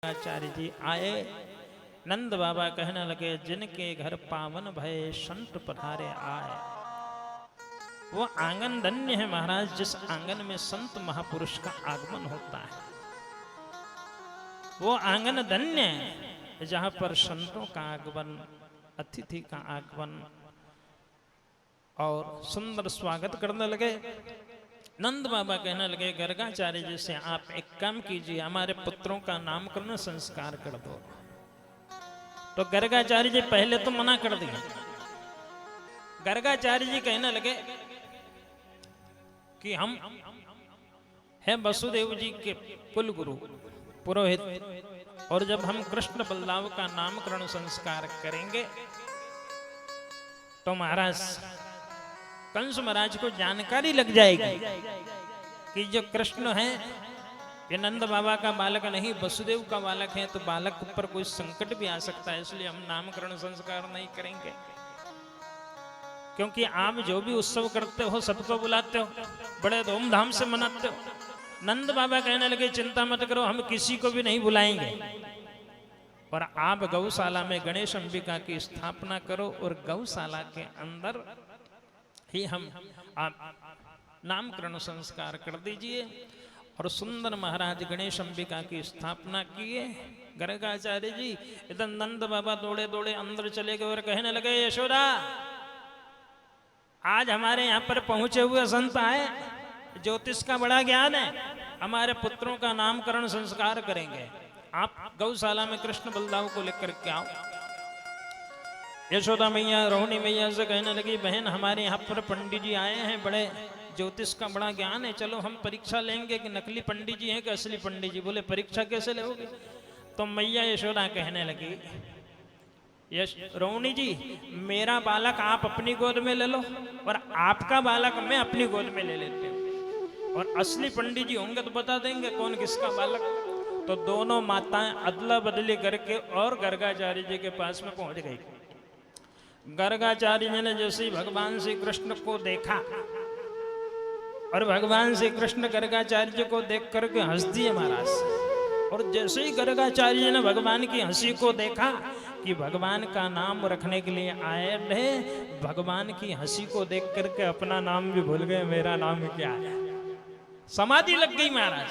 आचार्य जी आए। नंद बाबा कहने लगे, जिनके घर पावन भय संत पधारे आए। वो आंगन धन्य है महाराज, जिस आंगन में संत महापुरुष का आगमन होता है। वो आंगन धन्य है जहां पर संतों का आगमन, अतिथि का आगमन और सुंदर स्वागत करने लगे। नंद बाबा कहने लगे, गर्गाचार्य जी से आप एक काम कीजिए, हमारे पुत्रों का नामकरण संस्कार कर दो। तो गर्गाचार्य जी पहले तो मना कर दिया। गर्गाचार्य जी कहने लगे कि हम हैं वसुदेव जी के कुल गुरु पुरोहित, और जब हम कृष्ण बलराम का नामकरण संस्कार करेंगे तो महाराज कंस महाराज को जानकारी लग जाएगी कि जो कृष्ण है ये नंद बाबा का बालक नहीं वसुदेव का बालक है, तो बालक पर कोई संकट भी आ सकता है, इसलिए हम नामकरण संस्कार नहीं करेंगे। क्योंकि आप जो भी उत्सव करते हो सबको बुलाते हो, बड़े धूमधाम से मनाते हो। नंद बाबा कहने लगे, चिंता मत करो, हम किसी को भी नहीं बुलाएंगे, और आप गौशाला में गणेश अंबिका की स्थापना करो और गौशाला के अंदर ही हम आप नामकरण संस्कार कर दीजिए। और सुंदर महाराज गणेश अंबिका की स्थापना किए। गर्गाचार्य जी इधर नंद बाबा दौड़े दौड़े अंदर चले गए और कहने लगे, यशोदा आज हमारे यहाँ पर पहुंचे हुए संत आए, ज्योतिष का बड़ा ज्ञान है, हमारे पुत्रों का नामकरण संस्कार करेंगे, आप गौशाला में कृष्ण बलदाव को लेकर के आओ। यशोदा मैया रोहिणी मैया से कहने लगी, बहन हमारे यहाँ पर पंडित जी आए हैं, बड़े ज्योतिष का बड़ा ज्ञान है, चलो हम परीक्षा लेंगे कि नकली पंडित जी हैं कि असली पंडित जी। बोले परीक्षा कैसे लोगे? तो मैया यशोदा कहने लगी, रोहिणी जी मेरा बालक आप अपनी गोद में ले लो और आपका बालक मैं अपनी गोद में ले लेते हूँ, और असली पंडित जी होंगे तो बता देंगे कौन किसका बालक। तो दोनों माताएं अदला बदली करके और गर्गाचार्य जी के पास में पहुंच गई। गर्गाचार्य जी ने जैसे ही भगवान श्री कृष्ण को देखा, और भगवान श्री कृष्ण गर्गाचार्य जी को देख करके हंस दिए महाराज। और जैसे ही गर्गाचार्य जी ने भगवान की हंसी को देखा कि भगवान का नाम रखने के लिए आए थे, भगवान की हंसी को देख करके अपना नाम भी भूल गए, मेरा नाम क्या है। समाधि लग गई महाराज।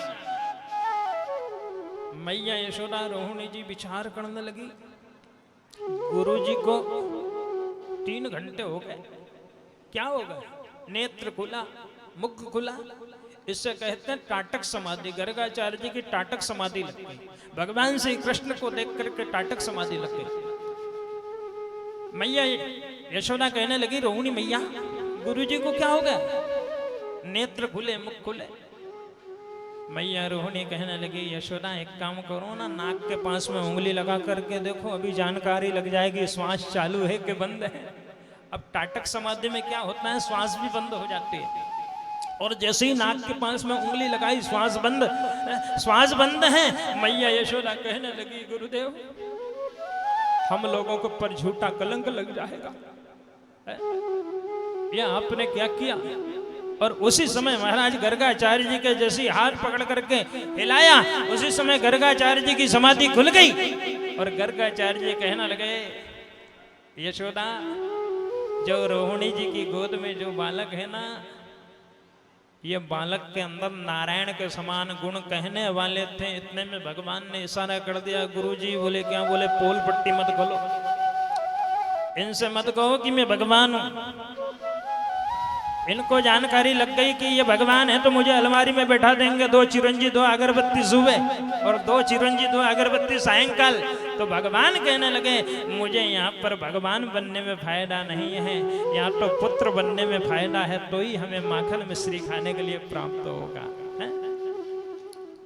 मैया यशोदा रोहिणी जी विचार करने लगी, गुरु जी को 3 घंटे हो गए, क्या हो गए? नेत्र खुला, मुख खुला, इससे कहते हैं टाटक समाधि। गर्गाचार्य जी की टाटक समाधि लग गई, भगवान श्री कृष्ण को देख करके टाटक समाधि लग गई। मैया यशोदा कहने लगी, रोहिणी मैया गुरु जी को क्या हो गया? नेत्र खुले, मुख खुले। मैया रोहिणी कहने लगी, यशोदा एक काम करो ना, नाक के पास में उंगली लगा करके देखो, अभी जानकारी लग जाएगी श्वास चालू है कि बंद है। अब टाटक समाधि में क्या होता है, श्वास भी बंद हो जाती है, और जैसे ही नाक के पास में उंगली लगाई श्वास बंद है। मैया यशोदा कहने लगी, गुरुदेव हम लोगों को पर झूठा कलंक लग जाएगा, ये आपने क्या किया? और उसी समय महाराज गर्गाचार्य जी के जैसी हाथ पकड़ करके हिलाया, उसी समय गर्गाचार्य जी की समाधि खुल गई। और गर्गाचार्य जी कहने लगे, यशोदा जो रोहिणी जी की गोद में जो बालक है ना, ये बालक के अंदर नारायण के समान गुण कहने वाले थे। इतने में भगवान ने इशारा कर दिया। गुरुजी बोले क्या? बोले पोल पट्टी मत खोलो, इनसे मत कहो कि मैं भगवान हूं। इनको जानकारी लग गई कि ये भगवान है तो मुझे अलमारी में बैठा देंगे, 2 चिरंजी 2 अगरबत्ती सुबह और 2 चिरंजी 2 अगरबत्ती सायंकाल। तो भगवान कहने लगे, मुझे यहाँ पर भगवान बनने में फायदा नहीं है, यहाँ तो पुत्र बनने में फायदा है, तो ही हमें माखन मिश्री खाने के लिए प्राप्त होगा।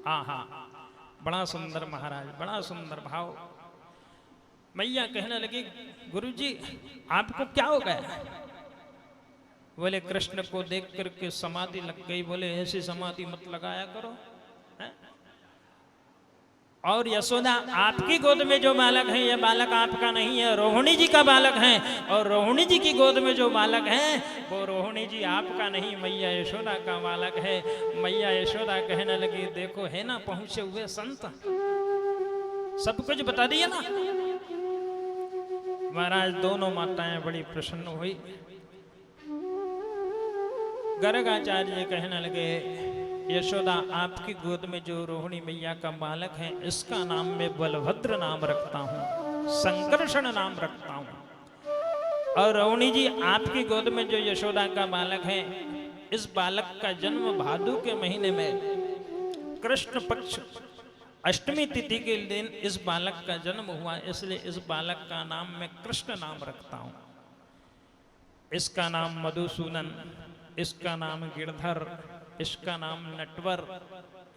हाँ, बड़ा सुंदर महाराज, बड़ा सुंदर भाव। मैया कहने लगी, गुरुजी आपको क्या हो गया? बोले कृष्ण को देख करके समाधि लग गई। बोले ऐसी समाधि मत लगाया करो, है? और यशोदा आपकी गोद में जो बालक है, ये बालक आपका नहीं है, रोहिणी जी का बालक है, और रोहिणी जी की गोद में जो बालक है वो रोहिणी जी आपका नहीं, मैया यशोदा का बालक है। मैया यशोदा कहने लगी, देखो है ना पहुंचे हुए संत, सब कुछ बता दिया ना। महाराज दोनों माताएं बड़ी प्रसन्न हुई। गर्गाचार्य कहने लगे, यशोदा आपकी गोद में जो रोहिणी मैया का बालक है इसका नाम मैं बलभद्र नाम रखता हूँ, संकर्षण नाम रखता हूँ। और रोहिणी जी आपकी गोद में जो यशोदा का बालक है, इस बालक का जन्म भादु के महीने में कृष्ण पक्ष अष्टमी तिथि के दिन इस बालक का जन्म हुआ, इसलिए इस बालक का नाम मैं कृष्ण नाम रखता हूं। इसका नाम मधुसूदन, इसका नाम गिरधर, इसका नाम नटवर,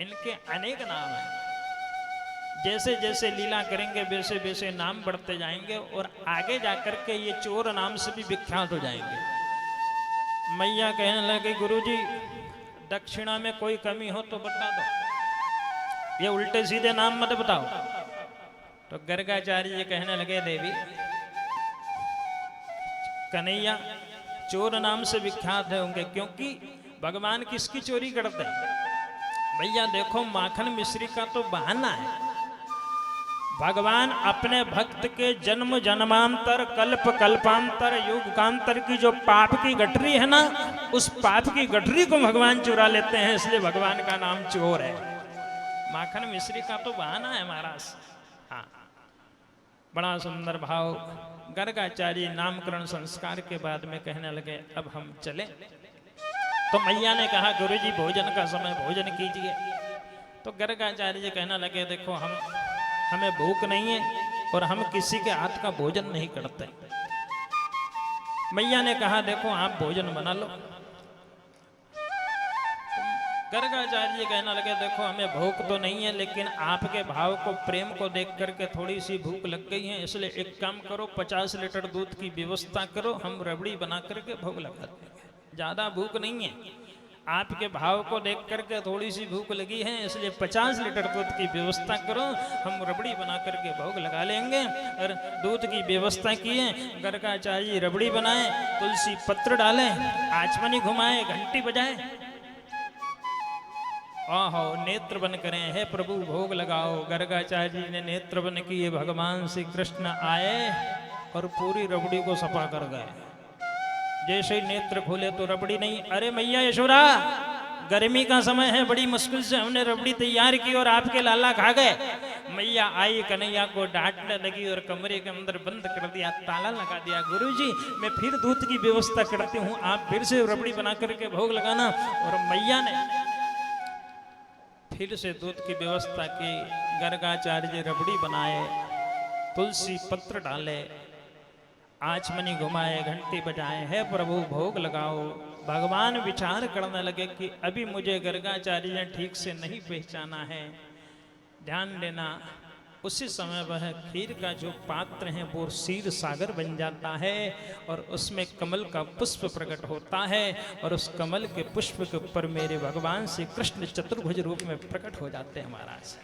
इनके अनेक नाम हैं। जैसे जैसे लीला करेंगे वैसे वैसे नाम बढ़ते जाएंगे और आगे जाकर के ये चोर नाम से भी विख्यात हो जाएंगे। मैया कहने लगे, गुरुजी दक्षिणा में कोई कमी हो तो बता दो, ये उल्टे सीधे नाम मत बताओ। तो गर्गाचार्य कहने लगे, देवी कन्हैया चोर नाम से विख्यात है होंगे, क्योंकि भगवान किसकी चोरी करते हैं? भैया देखो, माखन मिश्री का तो बहाना है। भगवान अपने भक्त के जन्म जन्मांतर कल्प कल्पांतर युगांतर की जो पाप की गठरी है ना, उस पाप की गठरी को भगवान चुरा लेते हैं, इसलिए भगवान का नाम चोर है। माखन मिश्री का तो बहाना है महाराज। हाँ, बड़ा सुंदर भाव। गर्गाचार्य नामकरण संस्कार के बाद में कहने लगे, अब हम चले। तो मैया ने कहा, गुरुजी भोजन का समय, भोजन कीजिए। तो गर्गाचार्य कहने लगे, देखो हमें भूख नहीं है और हम किसी के हाथ का भोजन नहीं करते। मैया ने कहा, देखो आप भोजन बना लो। गर्गाचार्य कहने लगे, देखो हमें भूख तो नहीं है, लेकिन आपके भाव को, प्रेम को देख करके थोड़ी सी भूख लग गई है, इसलिए एक काम करो, 50 लीटर दूध की व्यवस्था करो, हम रबड़ी बना करके भोग लगा देंगे। ज्यादा भूख नहीं है, आपके भाव को देख करके थोड़ी सी भूख लगी है, इसलिए 50 लीटर दूध की व्यवस्था करो, हम रबड़ी बना करके भोग लगा लेंगे। और दूध की व्यवस्था किए, गर्गाचार्य रबड़ी बनाए, तुलसी पत्र डाले, आचमनी घुमाए, घंटी बजाए, आहो नेत्र बन करें, हे प्रभु भोग लगाओ। गर्गाचार्य ने नेत्र बन किए, भगवान श्री कृष्ण आए और पूरी रबड़ी को सफा कर गए। जैसे ही नेत्र खोले तो रबड़ी नहीं। अरे मैया यशोदा, गर्मी का समय है, बड़ी मुश्किल से हमने रबड़ी तैयार की और आपके लाला खा गए। मैया आई, कन्हैया को डांटने लगी और कमरे के अंदर बंद कर दिया, ताला लगा दिया। गुरुजी मैं फिर दूध की व्यवस्था करती हूँ, आप फिर से रबड़ी बना करके भोग लगाना। और मैया ने फिर से दूध की व्यवस्था की, गर्गाचार्य रबड़ी बनाए, तुलसी पत्र डाले, आचमनी घुमाए, घंटी बजाए, है प्रभु भोग लगाओ। भगवान विचार करने लगे कि अभी मुझे गर्गाचार्य ने ठीक से नहीं पहचाना है, ध्यान देना। उसी समय वह खीर का जो पात्र है वो क्षीर सागर बन जाता है और उसमें कमल का पुष्प प्रकट होता है और उस कमल के पुष्प के ऊपर मेरे भगवान श्री कृष्ण चतुर्भुज रूप में प्रकट हो जाते हैं महाराज।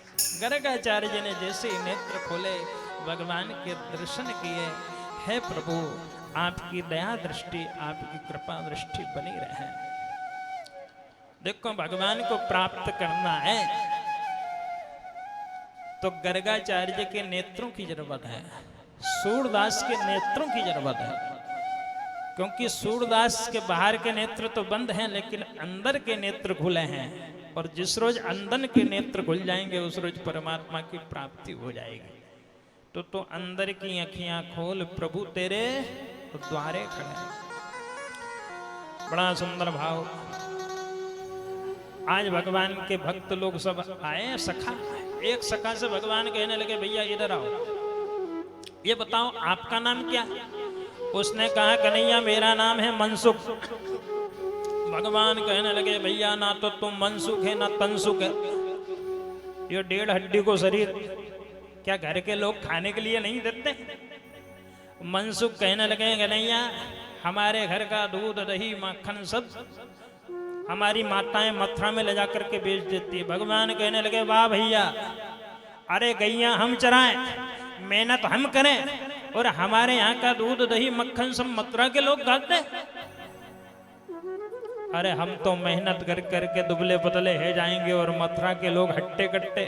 गर्गाचार्य ने जैसे ही नेत्र खोले, भगवान के दर्शन किए। हे प्रभु आपकी दया दृष्टि, आपकी कृपा दृष्टि बनी रहे। देखो भगवान को प्राप्त करना है तो गर्गाचार्य के नेत्रों की जरूरत है, सूरदास के नेत्रों की जरूरत है। क्योंकि सूरदास के बाहर के नेत्र तो बंद हैं, लेकिन अंदर के नेत्र खुले हैं। और जिस रोज अंदर के नेत्र खुल जाएंगे उस रोज परमात्मा की प्राप्ति हो जाएगी। तो अंदर की अखियां खोल, प्रभु तेरे द्वारे खड़े। बड़ा सुंदर भाव। आज भगवान के भक्त लोग सब आए। सखा, एक सखा से भगवान कहने लगे, भैया इधर आओ, ये बताओ आपका नाम क्या? उसने कहा, कन्हैया मेरा नाम है मनसुख। भगवान कहने लगे, भैया ना तो तुम मनसुख है ना तनसुख है, ये 1.5 हड्डी को शरीर क्या घर के लोग खाने के लिए नहीं देते? मनसुख कहने लगे, कन्हैया हमारे घर का दूध दही माखन सब हमारी माताएं मथुरा में ले जाकर के बेच देती है। भगवान कहने लगे, वाह भैया, अरे गैया हम चराएं, मेहनत हम करें और हमारे यहाँ का दूध दही मक्खन सब मथुरा के लोग खाते। अरे हम तो मेहनत कर करके दुबले पतले है जाएंगे और मथुरा के लोग हट्टे कट्टे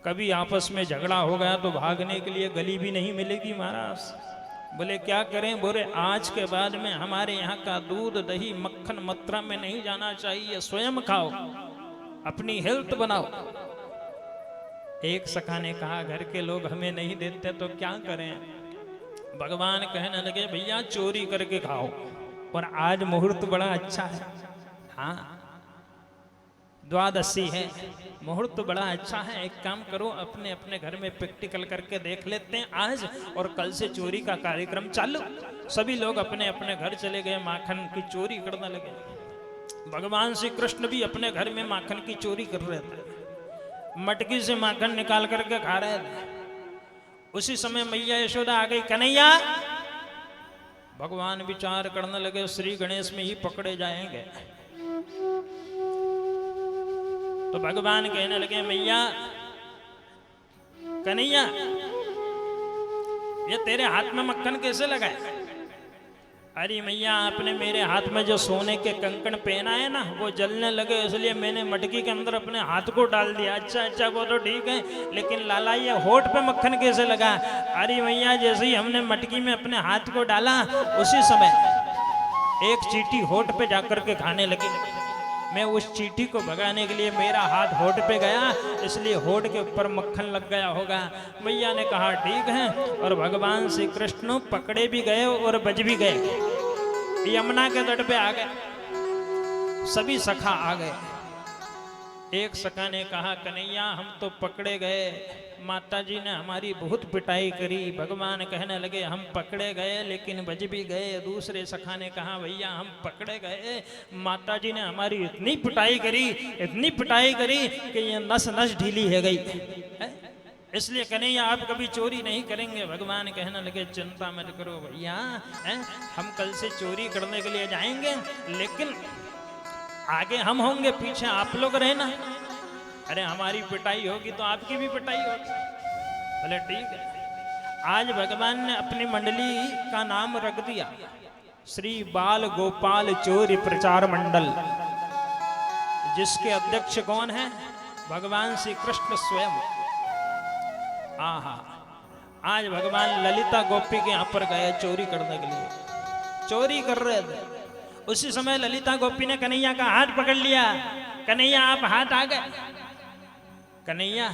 कभी आपस में झगड़ा हो गया तो भागने के लिए गली भी नहीं मिलेगी महाराज। बोले क्या करें? बोले आज के बाद में हमारे यहाँ का दूध दही मक्खन मथुरा में नहीं जाना चाहिए, स्वयं खाओ, अपनी हेल्थ बनाओ। एक सखा ने कहा घर के लोग हमें नहीं देते तो क्या करें? भगवान कहने लगे भैया चोरी करके खाओ, और आज मुहूर्त बड़ा अच्छा है। हाँ, द्वादशी है, मुहूर्त बड़ा अच्छा है। एक काम करो, अपने अपने घर में प्रैक्टिकल करके देख लेते हैं आज, और कल से चोरी का कार्यक्रम चालू। सभी लोग अपने अपने घर चले गए, माखन की चोरी करने लगे। भगवान श्री कृष्ण भी अपने घर में माखन की चोरी कर रहे थे, मटकी से माखन निकाल करके खा रहे थे। उसी समय मैया यशोदा आ गई, कन्हैया। भगवान विचार करने लगे श्री गणेश में ही पकड़े जाएंगे। तो भगवान कहने लगे मैया, कन्हैया ये तेरे हाथ में मक्खन कैसे लगा है? अरे मैया आपने मेरे हाथ में जो सोने के कंकण पहना है ना, वो जलने लगे, इसलिए मैंने मटकी के अंदर अपने हाथ को डाल दिया। अच्छा अच्छा, वो तो ठीक है, लेकिन लाला ये होठ पे मक्खन कैसे लगा? अरे मैया जैसे ही हमने मटकी में अपने हाथ को डाला, उसी समय एक चींटी होठ पे जाकर के खाने लगी। मैं उस चींटी को भगाने के लिए मेरा हाथ होठ पे गया, इसलिए होठ के ऊपर मक्खन लग गया होगा। मैया ने कहा ठीक है, और भगवान श्री कृष्ण पकड़े भी गए और बच भी गए। यमुना के तट पे आ गए, सभी सखा आ गए। एक सखा ने कहा कन्हैया हम तो पकड़े गए, माता जी ने हमारी बहुत पिटाई करी। भगवान कहने लगे हम पकड़े गए लेकिन बच भी गए। दूसरे सखा ने कहा भैया हम पकड़े गए, माता जी ने हमारी इतनी पिटाई करी, इतनी पिटाई करी कि ये नस नस ढीली है गई है? इसलिए कन्हैया आप कभी चोरी नहीं करेंगे। भगवान कहने लगे चिंता मत करो भैया, हम कल से चोरी करने के लिए जाएंगे, लेकिन आगे हम होंगे, पीछे आप लोग रहना। अरे हमारी पिटाई होगी तो आपकी भी पिटाई होगी। बोले ठीक है। आज भगवान ने अपनी मंडली का नाम रख दिया श्री बाल गोपाल चोरी प्रचार मंडल, जिसके अध्यक्ष कौन है? भगवान श्री कृष्ण स्वयं। आहा, आज भगवान ललिता गोपी के यहां पर गए चोरी करने के लिए, चोरी कर रहे थे। उसी समय ललिता गोपी ने कन्हैया का हाथ पकड़ लिया। कन्हैया आप हाथ आ गए। कन्हैया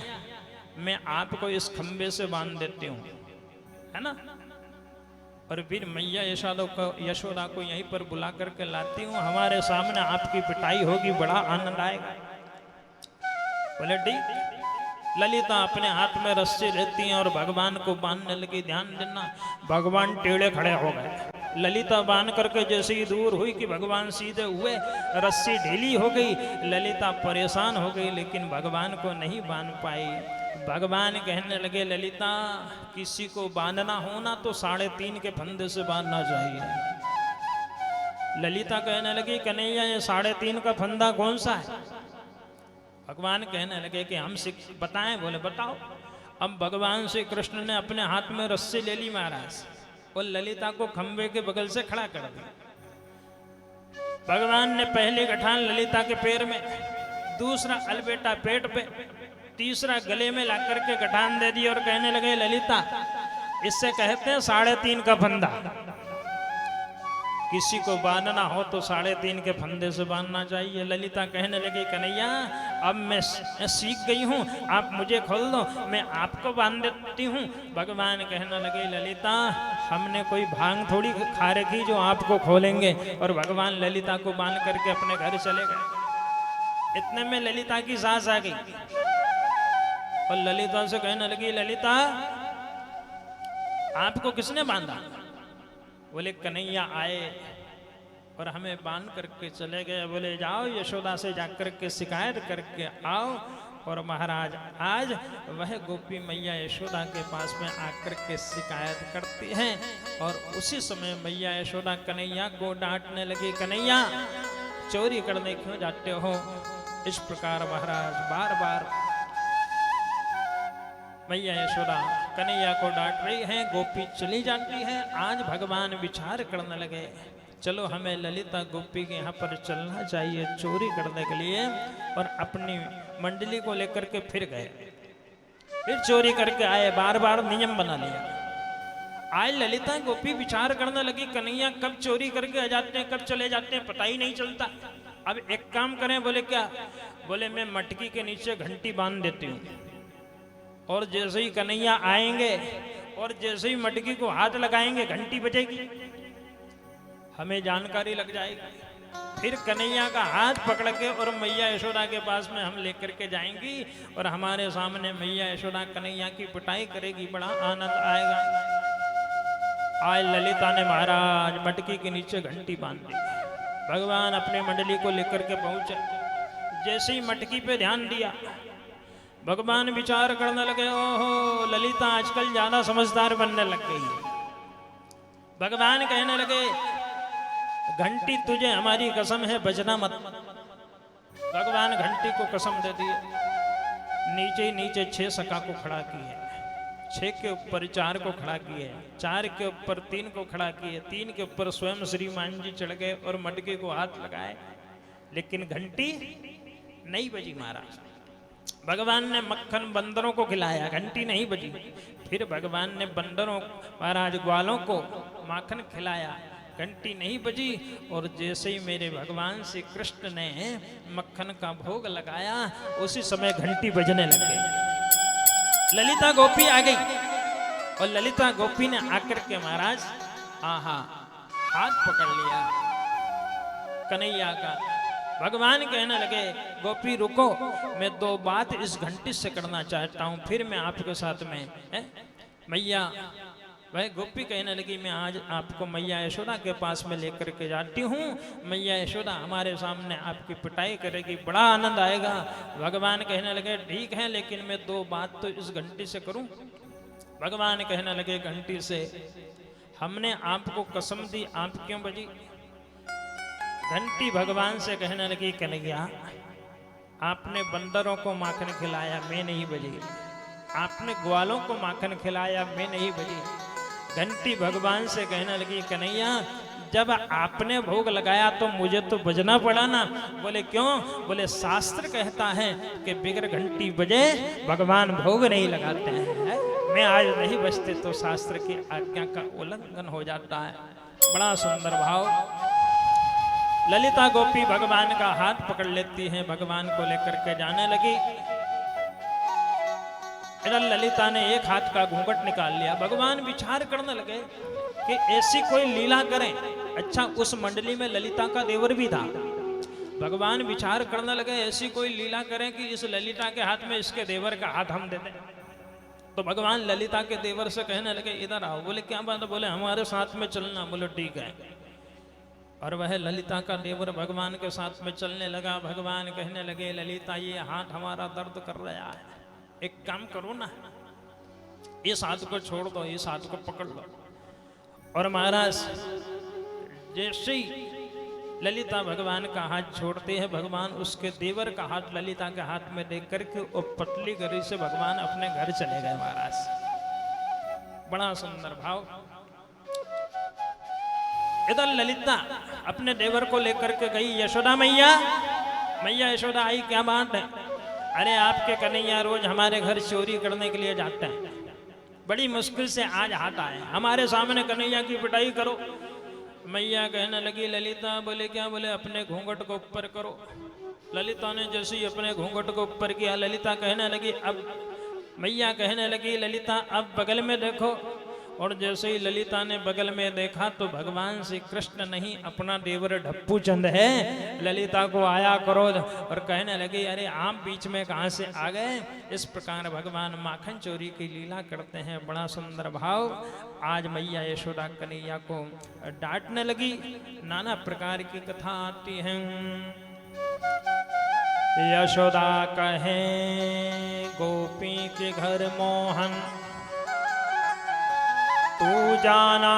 मैं आपको इस खंबे से बांध देती हूं, है ना, और फिर मैया यशोदा को यहीं पर बुला करके लाती हूं, हमारे सामने आपकी पिटाई होगी, बड़ा आनंद आएगा। बोले ठीक। ललिता अपने हाथ में रस्सी लेती हैं और भगवान को बांधने लगी। ध्यान देना, भगवान टेढ़े खड़े हो गए। ललिता बांध करके जैसे ही दूर हुई कि भगवान सीधे हुए, रस्सी ढीली हो गई। ललिता परेशान हो गई, लेकिन भगवान को नहीं बांध पाई। भगवान कहने लगे ललिता किसी को बांधना हो ना तो 3.5 के फंदे से बांधना चाहिए। ललिता कहने लगी कन्हैया ये 3.5 का फंदा कौन सा है? भगवान कहने लगे कि हम बताएं। बोले बताओ। अब भगवान श्री कृष्ण ने अपने हाथ में रस्सी ले ली महाराज, और ललिता को खंबे के बगल से खड़ा कर दिया। भगवान ने पहली गठान ललिता के पैर में, दूसरा अलबेटा पेट पे, तीसरा गले में ला करके गठान दे दी और कहने लगे ललिता इससे कहते हैं 3.5 का फंदा। किसी को बांधना हो तो 3.5 के फंदे से बांधना चाहिए। ललिता कहने लगी कन्हैया अब मैं सीख गई हूँ, आप मुझे खोल दो, मैं आपको बांध देती हूँ। भगवान कहने लगे ललिता हमने कोई भांग थोड़ी खा रखी जो आपको खोलेंगे। और भगवान ललिता को बांध करके अपने घर चले गए। इतने में ललिता की सास आ गई और ललिता से कहने लगी ललिता आपको किसने बांधा? बोले कन्हैया आए और हमें बांध करके चले गए। बोले जाओ यशोदा से जाकर के शिकायत करके आओ। और महाराज आज वह गोपी मैया यशोदा के पास में आकर के शिकायत करती हैं। और उसी समय मैया यशोदा कन्हैया को डांटने लगी, कन्हैया चोरी करने क्यों जाते हो? इस प्रकार महाराज बार बार मैया यशोदा कन्हैया को डांट रही हैं। गोपी चली जाती है। आज भगवान विचार करने लगे चलो हमें ललिता गोपी के यहाँ पर चलना चाहिए चोरी करने के लिए। और अपनी मंडली को लेकर के फिर गए। फिर चोरी करके आए, बार बार नियम बना लिया। आज ललिता गोपी विचार करने लगी कन्हैया कब चोरी करके आ जाते हैं, कब चले जाते हैं, पता ही नहीं चलता। अब एक काम करें, बोले क्या? बोले मैं मटकी के नीचे घंटी बांध देती हूँ, और जैसे ही कन्हैया आएंगे और जैसे ही मटकी को हाथ लगाएंगे घंटी बजेगी, हमें जानकारी लग जाएगी। फिर कन्हैया का हाथ पकड़ के और मैया यशोदा के पास में हम लेकर के जाएंगी, और हमारे सामने मैया यशोदा कन्हैया की पिटाई करेगी, बड़ा आनंद आएगा। आज ललिता ने महाराज मटकी के नीचे घंटी बांध दी। भगवान अपने मंडली को लेकर के पहुंचे। जैसे ही मटकी पे ध्यान दिया, भगवान विचार करने लगे, ओहो ललिता आजकल ज्यादा समझदार बनने लग गई है। भगवान कहने लगे, घंटी तुझे हमारी कसम है बजना मत। भगवान घंटी को कसम दे दिए। नीचे ही नीचे 6 सखा को खड़ा किए, 6 के ऊपर 4 को खड़ा किए, 4 के ऊपर 3 को खड़ा किए, 3 के ऊपर स्वयं श्रीमान जी चढ़ गए और मटके को हाथ लगाए, लेकिन घंटी नहीं बजी महाराज। भगवान ने मक्खन बंदरों को खिलाया, घंटी नहीं बजी। फिर भगवान ने बंदरों महाराज ग्वालों को माखन खिलाया, घंटी नहीं बजी। और जैसे ही मेरे भगवान श्री कृष्ण ने मक्खन का भोग लगाया, उसी समय घंटी बजने लग गई। ललिता गोपी आ गई, और ललिता गोपी ने आकर के महाराज आहा हाथ पकड़ लिया कन्हैया का। भगवान कहने लगे, गोपी रुको, मैं 2 बात इस घंटी से करना चाहता हूं, फिर मैं आपके साथ में मैया। वह गोपी कहने लगी, मैं आज आपको मैया यशोदा के पास में लेकर के जाती हूँ। मैया यशोदा हमारे सामने आपकी पिटाई करेगी, बड़ा आनंद आएगा। भगवान कहने लगे, ठीक है, लेकिन मैं 2 बात तो इस घंटी से करूं। भगवान कहने लगे, घंटी से हमने आपको कसम दी, आप क्यों बजी? घंटी भगवान से कहने लगी, कन्हैया आपने बंदरों को माखन खिलाया, मैं नहीं बजी। आपने ग्वालों को माखन खिलाया, मैं नहीं बजी। घंटी भगवान से कहने लगी, कन्हैया जब आपने भोग लगाया तो मुझे तो बजना पड़ा ना। बोले क्यों? बोले शास्त्र कहता है कि बिगर घंटी बजे भगवान भोग नहीं लगाते हैं। मैं आज नहीं बजते तो शास्त्र की आज्ञा का उल्लंघन हो जाता है। बड़ा सुंदर भाव। ललिता गोपी भगवान का हाथ पकड़ लेती है, भगवान को लेकर के जाने लगी। इधर ललिता ने एक हाथ का घूंघट निकाल लिया। भगवान विचार करने लगे कि ऐसी कोई लीला करें। अच्छा, उस मंडली में ललिता का देवर भी था। भगवान विचार करने लगे, ऐसी कोई लीला करें कि इस ललिता के हाथ में इसके देवर का हाथ हम दे दें। तो भगवान ललिता के देवर से कहने लगे, इधर आओ। बोले क्या बात है? बोले हमारे साथ में चलना। बोले ठीक है। और वह ललिता का देवर भगवान के साथ में चलने लगा। भगवान कहने लगे, ललिता ये हाथ हमारा दर्द कर रहा है, एक काम करो ना, इस हाथ को छोड़ दो, इस हाथ को पकड़ लो। और महाराज जैसे ही ललिता भगवान का हाथ छोड़ते हैं, भगवान उसके देवर का हाथ ललिता के हाथ में देख करके और पतली गरी से भगवान अपने घर चले गए महाराज। बड़ा सुंदर भाव। इधर ललिता अपने देवर को लेकर के गई। यशोदा मैया, मैया यशोदा आई, क्या बात है? अरे आपके कन्हैया रोज हमारे घर चोरी करने के लिए जाते हैं, बड़ी मुश्किल से आज हाथ आए, हमारे सामने कन्हैया की पिटाई करो। मैया कहने लगी, ललिता। बोले क्या? बोले अपने घूंघट को ऊपर करो। ललिता ने जैसे ही अपने घूंघट को ऊपर किया, ललिता कहने लगी, अब मैया कहने लगी, ललिता अब बगल में देखो। और जैसे ही ललिता ने बगल में देखा तो भगवान श्री कृष्ण नहीं, अपना देवर ढप्पू चंद है। ललिता को आया क्रोध और कहने लगे, अरे आप बीच में कहाँ से आ गए? इस प्रकार भगवान माखन चोरी की लीला करते हैं। बड़ा सुंदर भाव। आज मैया यशोदा कन्हैया को डांटने लगी। नाना प्रकार की कथा आती है। यशोदा कहे गोपी के घर मोहन, तू जाना